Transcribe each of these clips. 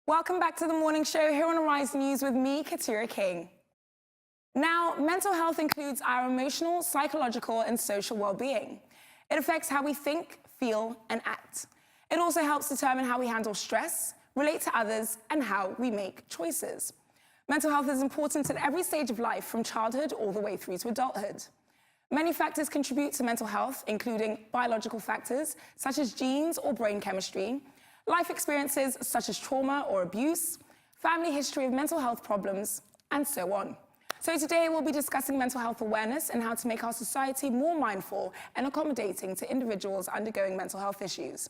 Welcome back to the morning show here on Arise News with me, Katira King. Now, mental health includes our emotional, psychological, and social well-being. It affects how we think, feel, and act. It also helps determine how we handle stress, relate to others, and how we make choices. Mental health is important at every stage of life, from childhood all the way through to adulthood. Many factors contribute to mental health, including biological factors, such as genes or brain chemistry, life experiences such as trauma or abuse, family history of mental health problems, and so on. So today we'll be discussing mental health awareness and how to make our society more mindful and accommodating to individuals undergoing mental health issues.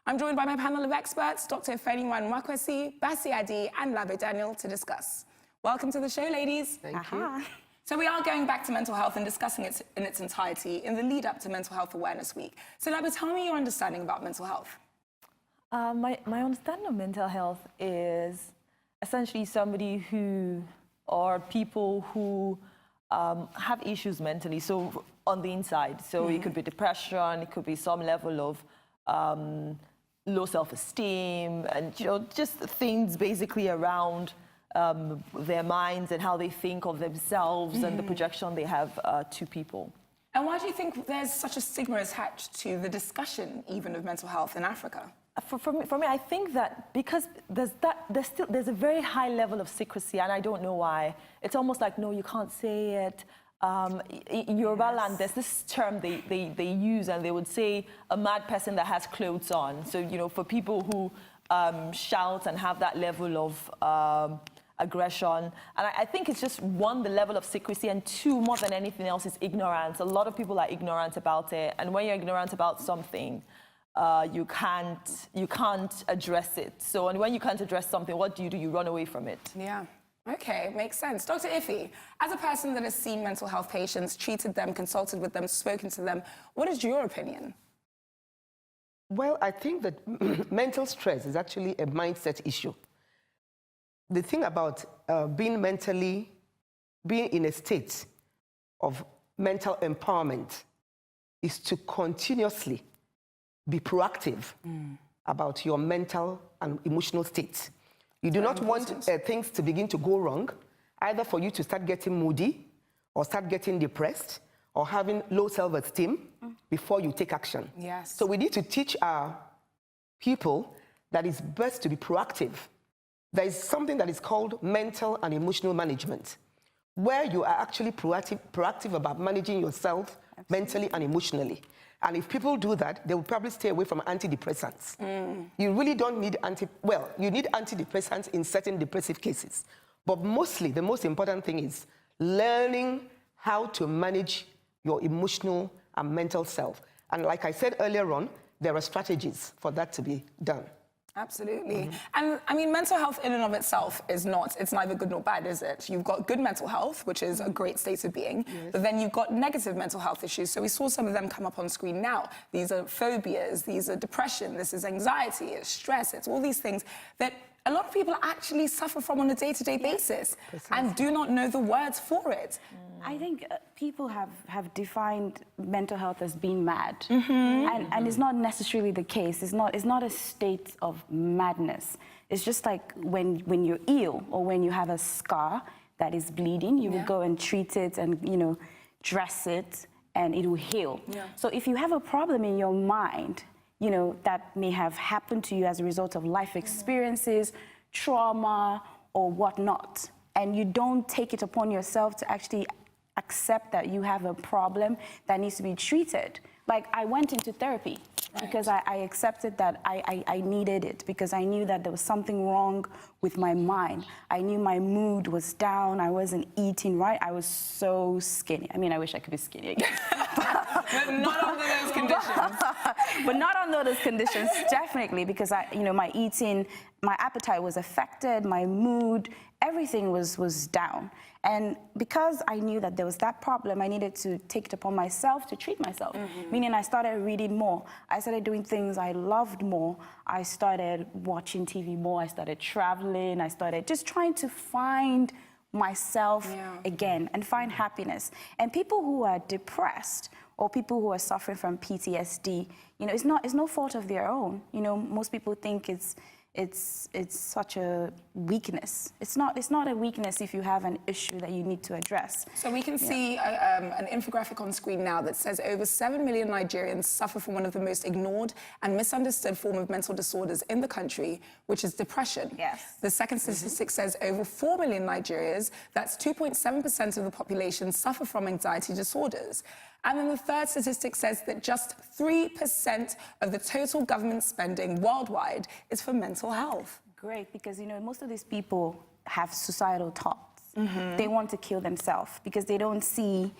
I'm joined by my panel of experts, Dr. Feniwan Mwakwesi, Bassi Adi, and Labe Daniel, to discuss. Welcome to the show, ladies. Thank you. So we are going back to mental health and discussing it in its entirety in the lead up to Mental Health Awareness Week. So Labe, tell me your understanding about mental health. My understanding of mental health is essentially somebody who, or people who have issues mentally, so on the inside. So it could be depression, it could be some level of low self-esteem, and just things basically around their minds and how they think of themselves and the projection they have to people. And why do you think there's such a stigma attached to the discussion even of mental health in Africa? For me, I think that because there's a very high level of secrecy, and I don't know why. It's almost like, no, you can't say it. In Yoruba land, there's this term they use, and they would say a mad person that has clothes on. So, for people who shout and have that level of aggression. And I think it's just, one, the level of secrecy, and two, more than anything else, is ignorance. A lot of people are ignorant about it. And when you're ignorant about something, you can't address it. So, and when you can't address something, what do? You run away from it. Yeah. Okay, makes sense. Dr. Ife, as a person that has seen mental health patients, treated them, consulted with them, spoken to them, what is your opinion? Well, I think that mental stress is actually a mindset issue. The thing about being in a state of mental empowerment is to continuously be proactive about your mental and emotional state. You do not want things to begin to go wrong, either for you to start getting moody or start getting depressed or having low self-esteem before you take action. Yes. So we need to teach our people that it's best to be proactive. There is something that is called mental and emotional management, where you are actually proactive about managing yourself mentally and emotionally. And if people do that, they will probably stay away from antidepressants. You really don't need you need antidepressants in certain depressive cases. But mostly, the most important thing is learning how to manage your emotional and mental self. And like I said earlier on, there are strategies for that to be done. Absolutely. And I mean, mental health in and of itself is it's neither good nor bad, is it? You've got good mental health, which is a great state of being, but then you've got negative mental health issues. So we saw some of them come up on screen now. These are phobias, these are depression, this is anxiety, it's stress, it's all these things that a lot of people actually suffer from on a day-to-day basis and do not know the words for it. I think people have defined mental health as being mad, and it's not necessarily the case. It's not a state of madness. It's just like when you're ill or when you have a scar that is bleeding, you will go and treat it and dress it, and it will heal. So if you have a problem in your mind, that may have happened to you as a result of life experiences, trauma, or whatnot, and you don't take it upon yourself to actually accept that you have a problem that needs to be treated. Like, I went into therapy because I accepted that I needed it, because I knew that there was something wrong with my mind. I knew my mood was down, I wasn't eating right, I was so skinny. I mean, I wish I could be skinny again. But not under those conditions. But not under those conditions, definitely, because my eating, my appetite was affected, my mood, everything was down. And because I knew that there was that problem, I needed to take it upon myself to treat myself. Meaning I started reading more. I started doing things I loved more. I started watching TV more. I started traveling. I started just trying to find myself again and find happiness. And people who are depressed or people who are suffering from PTSD, it's no fault of their own. Most people think it's it's such a weakness. It's not a weakness if you have an issue that you need to address. So we can see an infographic on screen now that says over 7 million Nigerians suffer from one of the most ignored and misunderstood form of mental disorders in the country, which is depression. Yes. The second statistic says over 4 million Nigerians, that's 2.7% of the population, suffer from anxiety disorders. And then the third statistic says that just 3% of the total government spending worldwide is for mental health. Great, because most of these people have suicidal thoughts. They want to kill themselves because they don't see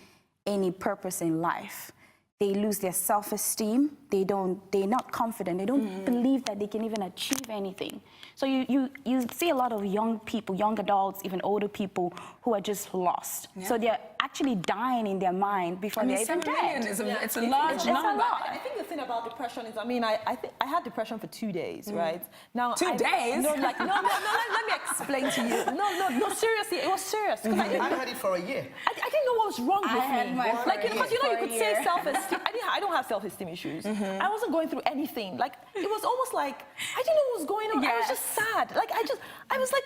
any purpose in life. They lose their self-esteem. They're not confident. They don't believe that they can even achieve anything. So you see a lot of young people, young adults, even older people who are just lost. Yeah. So they're actually dying in their mind before they're even 7 million dead. it's a large It's number. a lot. I think the thing about depression is, I had depression for 2 days, right? Now, 2 days? No, let me explain to you. No, seriously, it was serious. 'Cause I had it for a year. I didn't know what was wrong with had me. mine for a Because year. you could say self-esteem. I don't have self-esteem issues. I wasn't going through anything. Like, it was almost like I didn't know what was going on. I was Yes. just sad. Like, I was like,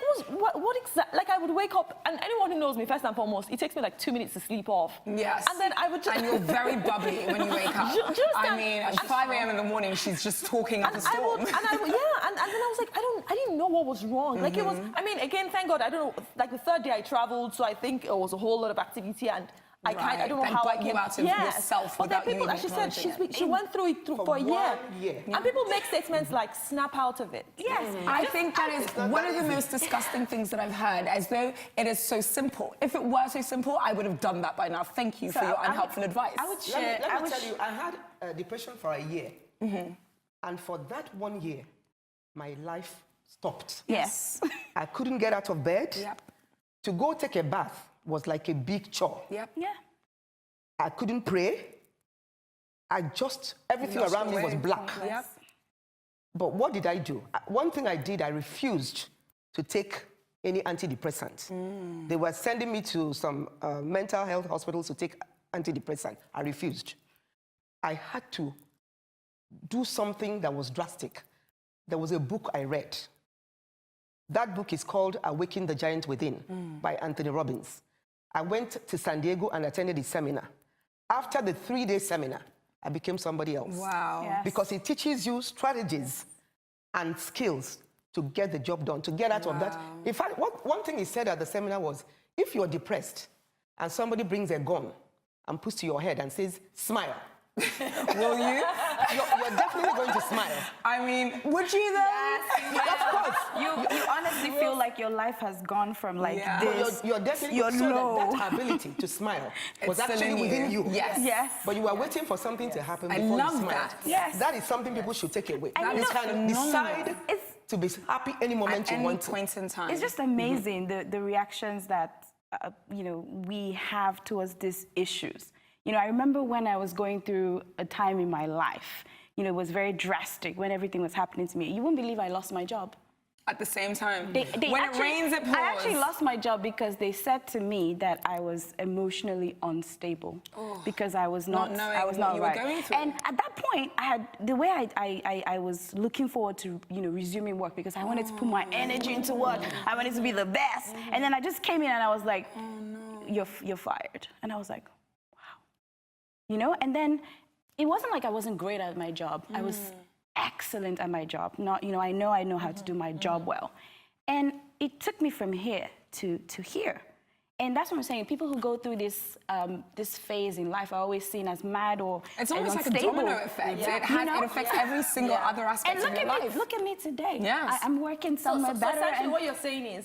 what exactly? Like, I would wake up, and anyone who knows me, first and foremost, it takes me like 2 minutes to sleep off. Yes. And then I would just. And you're very bubbly when you wake up. Do you I understand? mean, at 5 a.m. in the morning, she's just talking up a storm. And then I was like, I didn't know what was wrong. Like, it was, again, thank God, I don't know, like the third day I traveled, so I think it was a whole lot of activity, and I don't know That how I got you came out of yourself But there without are you people, even as she said, acknowledging it. she went through it for a year. 1 year. And people make statements like, snap out of it. Yes. I think that is one of the most disgusting things that I've heard, as though it is so simple. If it were so simple, I would have done that by now. Thank you for your unhelpful advice. I would Let share. me tell you, I had depression for a year. And for that 1 year, my life stopped. Yes. I couldn't get out of bed. Yep. To go take a bath was like a big chore. Yep. Yeah. I couldn't pray. Everything Lost around your me was way. black. Yep. But what did I do? One thing I did, I refused to take any antidepressant. They were sending me to some mental health hospitals to take antidepressant. I refused. I had to do something that was drastic. There was a book I read. That book is called Awaken the Giant Within by Anthony Robbins. I went to San Diego and attended his seminar. After the 3-day seminar, I became somebody else. Wow. Yeah. Because it teaches you strategies and skills to get the job done, to get out of that. In fact, one thing he said at the seminar was, if you're depressed and somebody brings a gun and puts to your head and says, smile, Will you? you're definitely going to smile. I mean, would you though? Of course. You honestly feel like your life has gone from like Yeah. this. You're definitely You're so low. that ability to smile was It's still actually in within you. Yes. Yes. But you are waiting for something to happen I before love you smile. that. Yes. That is something people should take away. And You you know- can decide It's- to be happy any moment At you any want to. point in time. It's just amazing the reactions that we have towards these issues. I remember when I was going through a time in my life. It was very drastic when everything was happening to me. You won't believe I lost my job. At the same time. They when actually, it rains, it pours. I actually lost my job because they said to me that I was emotionally unstable because I was not. knowing I was what not you were right. going through. And at that point, I had the way I was looking forward to resuming work because I wanted to put my energy into work. I wanted to be the best. And then I just came in and I was like, "You're fired." And I was like, "Wow," And then it wasn't like I wasn't great at my job. I was excellent at my job. Not, I know how to do my job well. And it took me from here to here. And that's what I'm saying. People who go through this phase in life are always seen as mad or It's almost like a unstable. domino effect. Yeah. It affects every single other aspect And of your life. look at me today. Yes. I'm working somewhere So better. essentially and what you're saying is,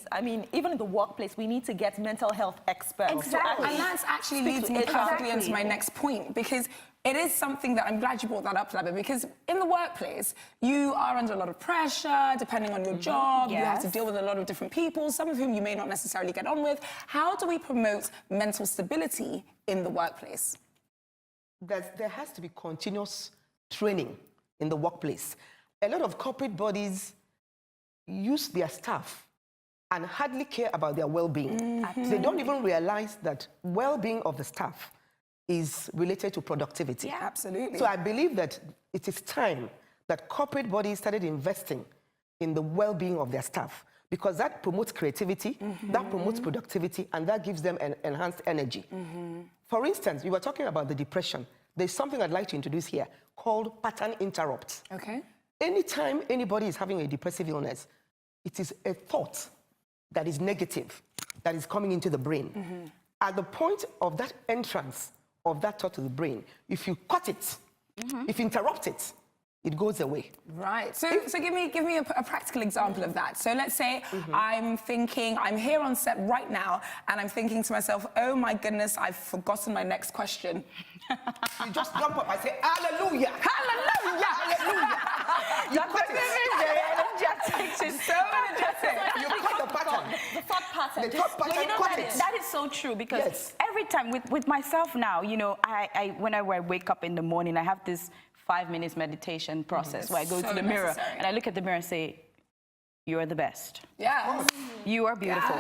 even in the workplace, we need to get mental health experts. to Exactly. And that actually speak leads to me HR. perfectly into my next point, because it is something that I'm glad you brought that up, Laba, because in the workplace, you are under a lot of pressure, depending on your job. You have to Yes. deal with a lot of different people, some of whom you may not necessarily get on with. How do we promote mental stability in the workplace? There has to be continuous training in the workplace. A lot of corporate bodies use their staff and hardly care about their well-being. They don't even realize that well-being of the staff is related to productivity. Yeah, absolutely. So I believe that it is time that corporate bodies started investing in the well-being of their staff, because that promotes creativity, that promotes productivity, and that gives them an enhanced energy. For instance, we were talking about the depression. There's something I'd like to introduce here called pattern interrupt. Okay. Anytime anybody is having a depressive illness, it is a thought that is negative that is coming into the brain. At the point of that entrance of that thought to the brain, if you cut it, if you interrupt it, it goes away. Right. So give me a practical example of that. So let's say I'm here on set right now, and I'm thinking to myself, oh my goodness, I've forgotten my next question. You just jump up and say, hallelujah! Hallelujah! Hallelujah! You cut it. She's so energetic. You cut the pattern. The thought pattern. The thought pattern, You know, cut it. that is so true, because Yes. every time with myself now, you know, whenever I wake up in the morning, I have this 5 minutes meditation process where I go So to the mirror necessary. and I look at the mirror and say, you are the best. Yeah. You are beautiful.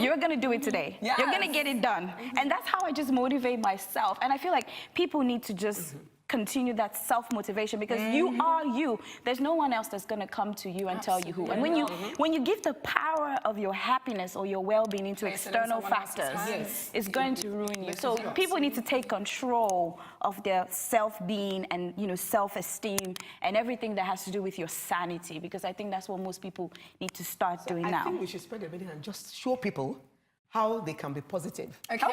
You're going to do it today. You're going to Yes. get it done. And that's how I just motivate myself. And I feel like people need to just continue that self-motivation, because you are you. There's no one else that's going to come to you and tell you who. And when you give the power of your happiness or your well-being into Place it in external someone else's factors, hands. it's going to ruin you. So people need to take control of their self-being and, you know, self-esteem and everything that has to do with your sanity, because I think that's what most people need to start doing I now. think we should spread a minute and just show people how they can be positive. Okay.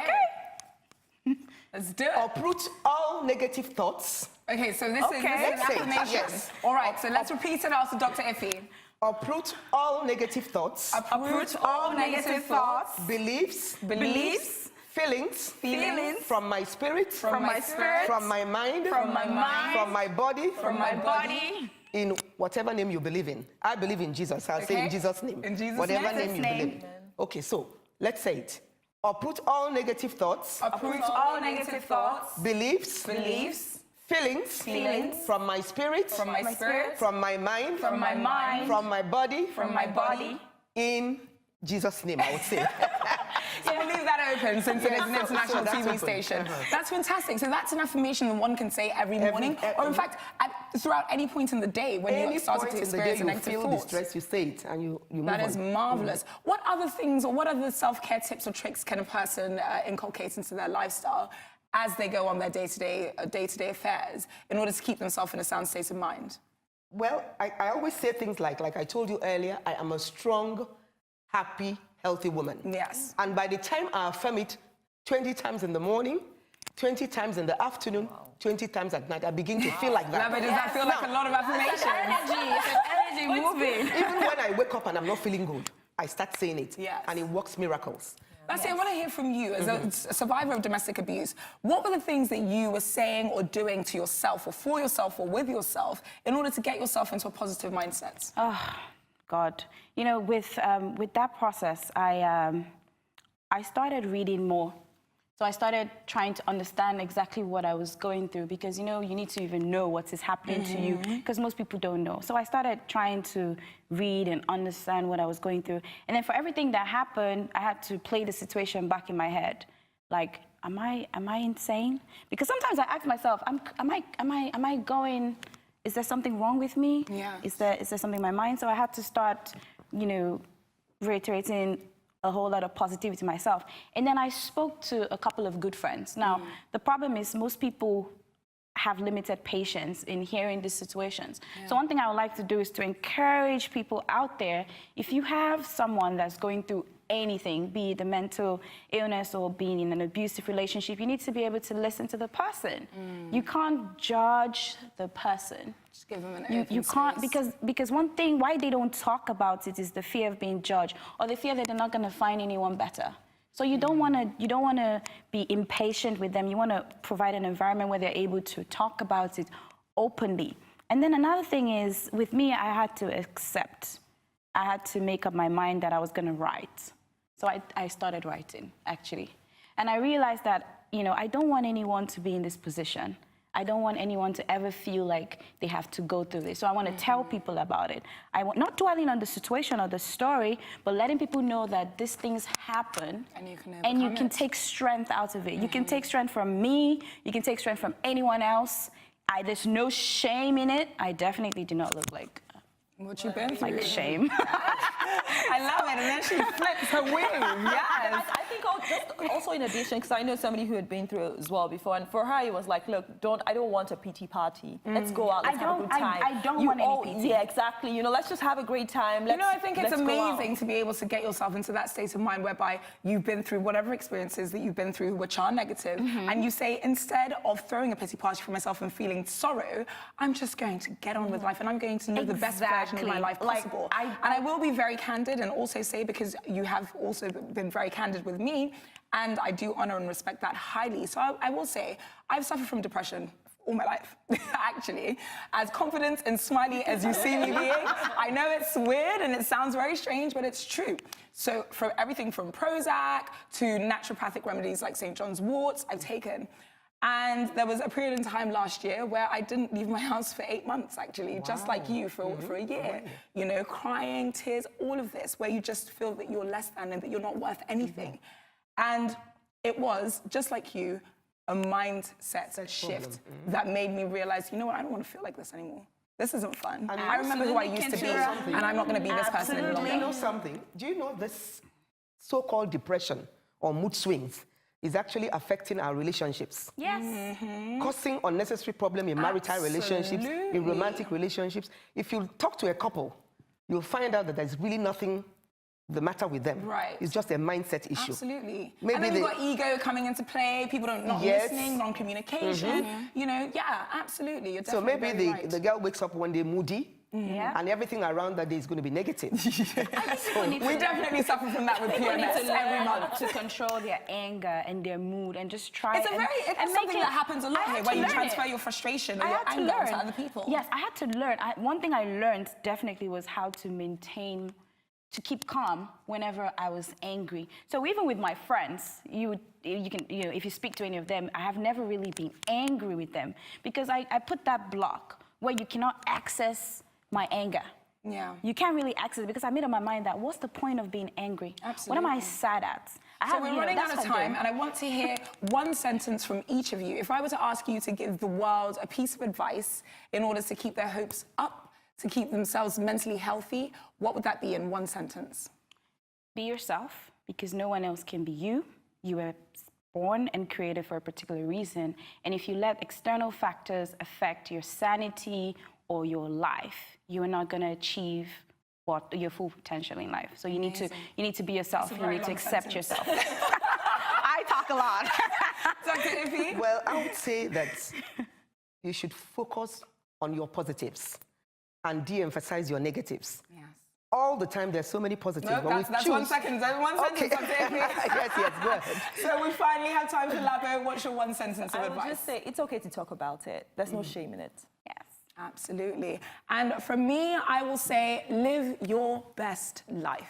Let's do it. Uproot all negative thoughts. Okay, so this is Let's an say it, affirmation. yes. All right, so let's repeat it after Dr. Iffy. Uproot all negative thoughts, Uproot all negative thoughts, beliefs, beliefs, feelings, feelings from my spirit, from my spirit, from my mind, from my mind, from my body, from my body. in whatever name you believe in. I believe in Jesus. I'll say Okay. in Jesus' name. In Jesus' whatever name. name you believe in. Okay, so let's say it. Uproot all negative thoughts, Uproot all negative thoughts, beliefs, beliefs, feelings, feelings from my spirit, from my spirit, from my mind, from my mind, from my body, from my body. in Jesus' name, I would say. So we'll leave that open since it is an so international that's TV open. station. That's fantastic. So that's an affirmation that one can say every morning, or in fact, throughout any point in the day when Any you're starting point to in the day experience a you negative feel thought. distressed, you say it and you move That on. is marvelous. What other things or what other self-care tips or tricks can a person inculcate into their lifestyle as they go on their day-to-day affairs in order to keep themselves in a sound state of mind? Well, I always say things like I told you earlier, I am a strong, happy, healthy woman. Yes. And by the time I affirm it 20 times in the morning, 20 times in the afternoon, 20 times at night, I begin to feel like that. Love it. Does that feel like a lot of affirmation? Energy moving. Even when I wake up and I'm not feeling good, I start saying it. Yes. And it works miracles. That's it. I want to hear from you as a survivor of domestic abuse. What were the things that you were saying or doing to yourself or for yourself or with yourself in order to get yourself into a positive mindset? Oh, God. You know, with that process, I started reading more. So I started trying to understand exactly what I was going through, because, you know, you need to even know what is happening to you, because most people don't know. So I started trying to read and understand what I was going through. And then for everything that happened, I had to play the situation back in my head. Like, am I insane? Because sometimes I ask myself, am I going, is there something wrong with me? Yeah. Is there something in my mind? So I had to start, you know, reiterating a whole lot of positivity to myself. And then I spoke to a couple of good friends. Now, the problem is most people have limited patience in hearing these situations. So one thing I would like to do is to encourage people out there, if you have someone that's going through anything, be it the mental illness or being in an abusive relationship, you need to be able to listen to the person. You can't judge the person. Just give them an open You can't, space. because one thing why they don't talk about it is the fear of being judged, or the fear that they're not going to find anyone better. So you don't want to be impatient with them. You want to provide an environment where they're able to talk about it openly. And then another thing is, with me, I had to accept. I had to make up my mind that I was going to write. So I started writing, actually. And I realized that, you know, I don't want anyone to be in this position. I don't want anyone to ever feel like they have to go through this. So I want to tell people about it. I want not dwelling on the situation or the story, but letting people know that these things happen, and you can take strength out of it. You can take strength from me. You can take strength from anyone else. There's no shame in it. I definitely do not look like What you been through? Like shame. I love it. And then she flips her wing. Yes. I think just also in addition, because I know somebody who had been through it as well before, and for her it was like, look, I don't want a PT party. Let's go out, let's have a good time. I don't want any PT. Yeah, exactly. You know, let's just have a great time. I think it's let's go out. amazing to be able to get yourself into that state of mind whereby you've been through whatever experiences that you've been through which are negative, and you say, instead of throwing a pity party for myself and feeling sorrow, I'm just going to get on with life and I'm going to live the best version of my life possible. And I will be very candid and also say, because you have also been very candid with me, and I do honor and respect that highly. So I will say, I've suffered from depression all my life, actually. As confident and smiley as you see me being, I know it's weird and it sounds very strange, but it's true. So for everything from Prozac to naturopathic remedies like St. John's Wort, I've taken. And there was a period in time last year where I didn't leave my house for 8 months, actually, just like you, for a year. You know, crying, tears, all of this, where you just feel that you're less than and that you're not worth anything. And it was, just like you, a mindset shift that made me realize, you know what, I don't want to feel like this anymore. This isn't fun. And I remember who I used to be, and I'm not going to be this person any longer. You know something? Do you know this so-called depression or mood swings is actually affecting our relationships? Yes. Causing unnecessary problem in marital relationships, in romantic relationships. If you talk to a couple, you'll find out that there's really nothing the matter with them. Right. It's just a mindset issue. Absolutely. Maybe and then you've got ego coming into play, people not listening, non-communication. You know, yeah, absolutely. You're So definitely maybe very right. the girl wakes up one day moody, and everything around that day is going to be negative. We definitely suffer from that with People need PMS to every learn month. to control their anger and their mood and just try It's something that happens a lot here, where you transfer your frustration or your anger to other people. Yes, I had to learn. One thing I learned definitely was how to to keep calm whenever I was angry. So even with my friends, if you speak to any of them, I have never really been angry with them because I put that block where you cannot access my anger. Yeah. You can't really access it because I made up my mind that what's the point of being angry? Absolutely. What am I sad at? So we're running out of time, and I want to hear one sentence from each of you. If I were to ask you to give the world a piece of advice in order to keep their hopes up, to keep themselves mentally healthy, what would that be in one sentence? Be yourself, because no one else can be you. You were born and created for a particular reason. And if you let external factors affect your sanity or your life, you are not going to achieve your full potential in life. So you need to be yourself. You need to accept yourself. I talk a lot. Dr. Iffy? Well, I would say that you should focus on your positives and de-emphasize your negatives. Yes. All the time, there's so many positives. No, but that's 1 second. That's one sentence, Dr. Iffy. yes, go ahead. So we finally have time for Labo. What's your one sentence of I advice? would just say it's okay to talk about it. There's no shame in it. Yes. Absolutely. And from me, I will say, live your best life.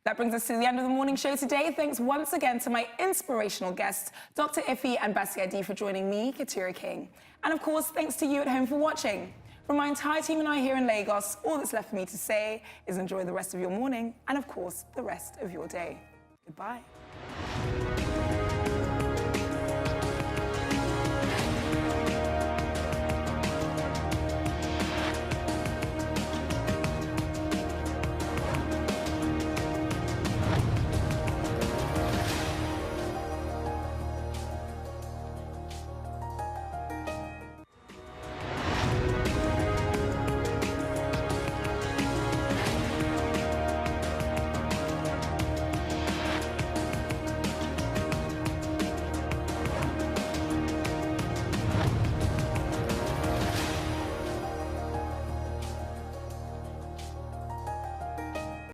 That brings us to the end of the morning show today. Thanks once again to my inspirational guests, Dr. Iffy and Basia D, for joining me, Katura King. And of course, thanks to you at home for watching. From my entire team and I here in Lagos, all that's left for me to say is enjoy the rest of your morning and, of course, the rest of your day. Goodbye.